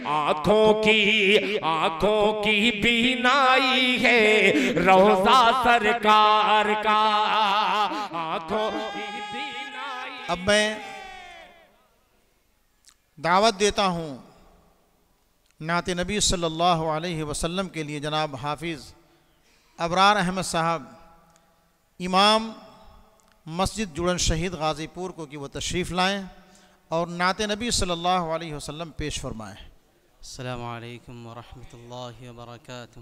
آنکھوں کی بینائی ہے روضہ سرکار کا، آنکھوں کی بینائی۔ اب میں دعوت دیتا ہوں نعت نبی صلی اللہ علیہ وسلم کے لیے جناب حافظ ابرار احمد صاحب امام مسجد جوڑن شہید غازی پور کو کہ وہ تشریف لائیں اور نعت نبی صلی اللہ علیہ وسلم پیش فرمائیں۔ السلام علیکم ورحمۃ اللہ وبرکاتہ۔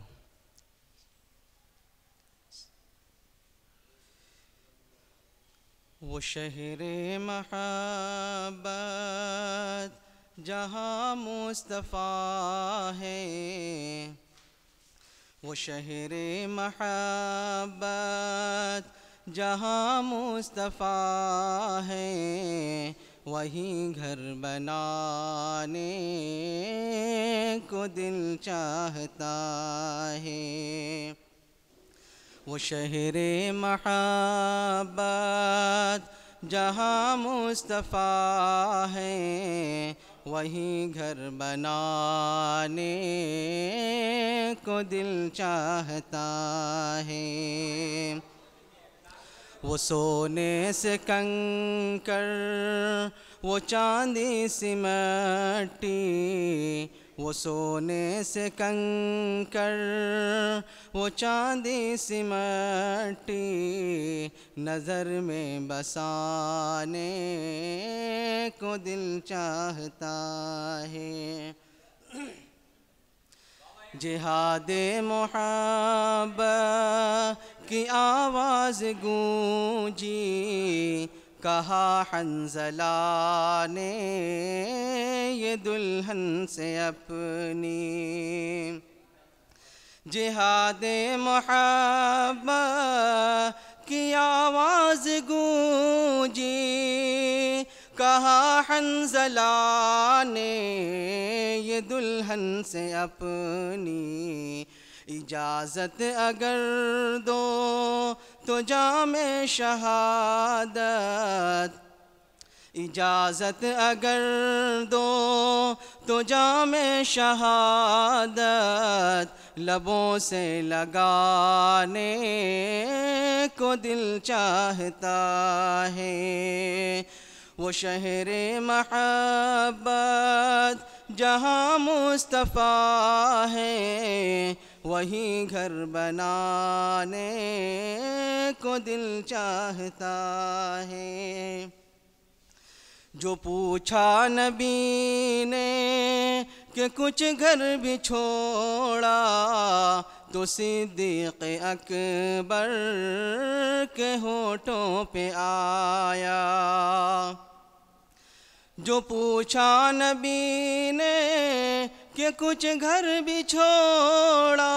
وہ شہر محبت جہاں مصطفیٰ ہے، وہ شہر محبت جہاں مصطفیٰ ہے، وہی گھر بنانے کو دل چاہتا ہے۔ وہ شہر محبت جہاں مصطفیٰ ہے، وہی گھر بنانے کو دل چاہتا ہے۔ وہ سونے سے کنکر، وہ چاندی سی مٹی، وہ سونے سے کنکر، وہ چاندی سی مٹی، نظر میں بسانے کو دل چاہتا ہے۔ جہاد محبت کی آواز گونجی، کہا حنظلہ نے یہ دلہن سے اپنی۔ جہاد محبت کی آواز گونجی، کہا حنظلہ نے یہ دلہن سے اپنی۔ اجازت اگر دو تو جام شہادت، اجازت اگر دو تو جام شہادت، لبوں سے لگانے کو دل چاہتا ہے۔ وہ شہر محبت جہاں مصطفیٰ ہے، وہی گھر بنانے کو دل چاہتا ہے۔ جو پوچھا نبی نے کہ کچھ گھر بھی چھوڑا، تو صدیق اکبر کے ہونٹوں پہ آیا۔ جو پوچھا نبی نے کہ کچھ گھر بھی چھوڑا،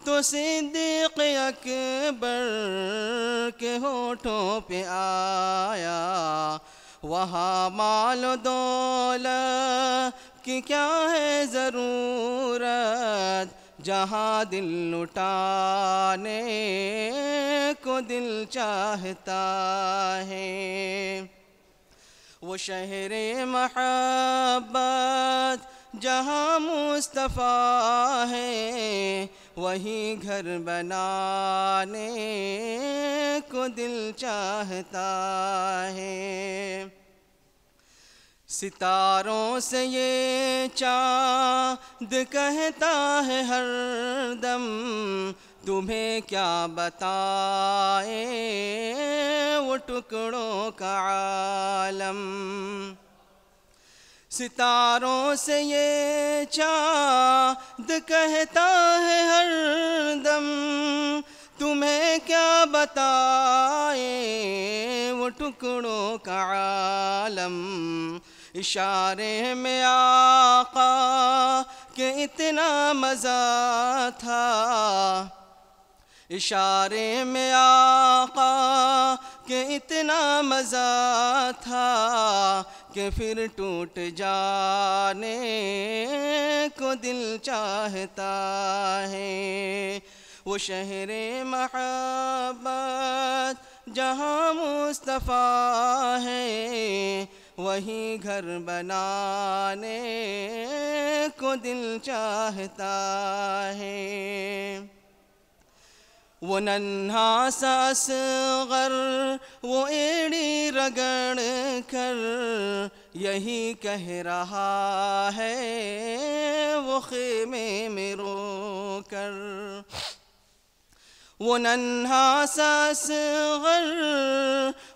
تو صدیق اکبر کے ہونٹوں پہ آیا۔ وہاں مال و دولت کی کیا ہے ضرورت، جہاں دل لٹانے کو دل چاہتا ہے۔ وہ شہر محبت جہاں مصطفیٰ ہے، وہی گھر بنانے کو دل چاہتا ہے۔ ستاروں سے یہ چاند کہتا ہے ہر دم، تمہیں کیا بتائے وہ ٹکڑوں کا عالم۔ ستاروں سے یہ چاند کہتا ہے ہر دم، تمہیں کیا بتائے وہ ٹکڑوں کا عالم۔ اشارے میں آقا کہ اتنا مزہ تھا، اشارے میں آقا کہ اتنا مزہ تھا، کہ پھر ٹوٹ جانے کو دل چاہتا ہے۔ وہ شہر محبت جہاں مصطفیٰ ہے، وہیں گھر بنانے کو دل چاہتا ہے۔ وہ ننھا سا اصغر وہ ایڑی رگڑ کر یہی کہہ رہا ہے وہ خیمے میں رو کر۔ وہ ننھا سا اصغر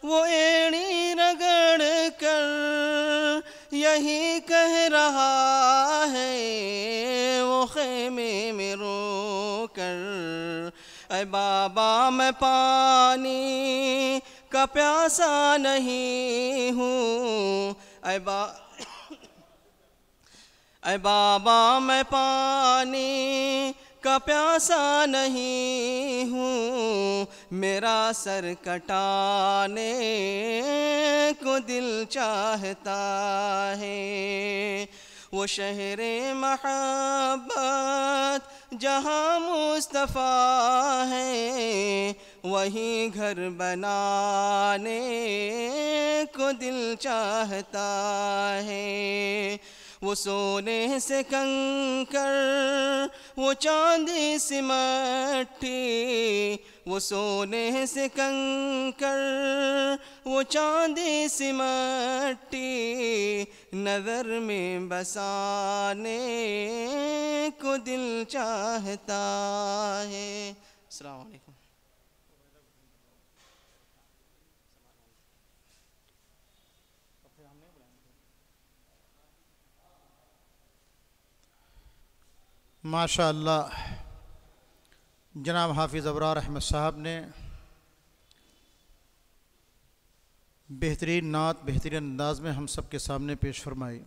وہ ایڑی رگڑ کر یہی کہہ رہا ہے وہ خیمے میں رو کر۔ اے بابا میں پانی کا پیاسا نہیں ہوں، اے بابا میں پانی کا پیاسا نہیں ہوں، میرا سر کٹانے کو دل چاہتا ہے۔ وہ شہر محبت جہاں مصطفیٰ ہے وہیں گھر بنانے کو دل چاہتا ہے۔ وہ سونے سے کنکر وہ چاندی سی مٹی، وہ سونے سے کنکر وہ چاندی سی مٹی نظر میں بسانے کو دل چاہتا ہے۔ السلام علیکم۔ ماشاء اللہ، جناب حافظ ابرار احمد صاحب نے بہترین نعت بہترین انداز میں ہم سب کے سامنے پیش فرمائی۔